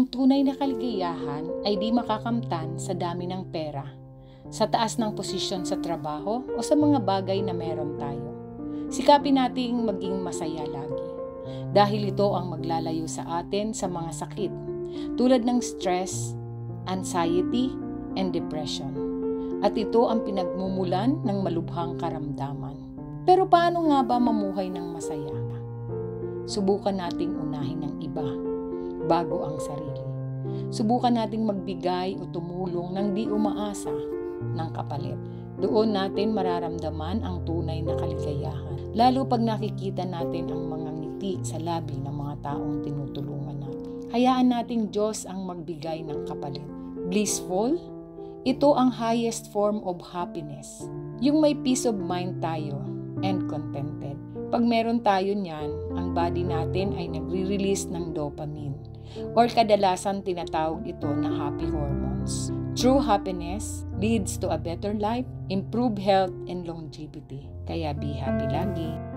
Ang tunay na kaligayahan ay di makakamtan sa dami ng pera, sa taas ng posisyon sa trabaho o sa mga bagay na meron tayo. Sikapin nating maging masaya lagi. Dahil ito ang maglalayo sa atin sa mga sakit tulad ng stress, anxiety, and depression. At ito ang pinagmumulan ng malubhang karamdaman. Pero paano nga ba mamuhay ng masaya? Subukan nating unahin ang iba bago ang sarili. Subukan nating magbigay o tumulong ng di umaasa ng kapalit. Doon natin mararamdaman ang tunay na kaligayahan. Lalo pag nakikita natin ang mga ngiti sa labi ng mga taong tinutulungan natin. Hayaan nating Diyos ang magbigay ng kapalit. Blissful, ito ang highest form of happiness. Yung may peace of mind tayo and contented. Pag meron tayo niyan, ang body natin ay nagre-release ng dopamine or kadalasan tinatawag ito na happy hormones. True happiness leads to a better life, improved health, and longevity. Kaya be happy lagi.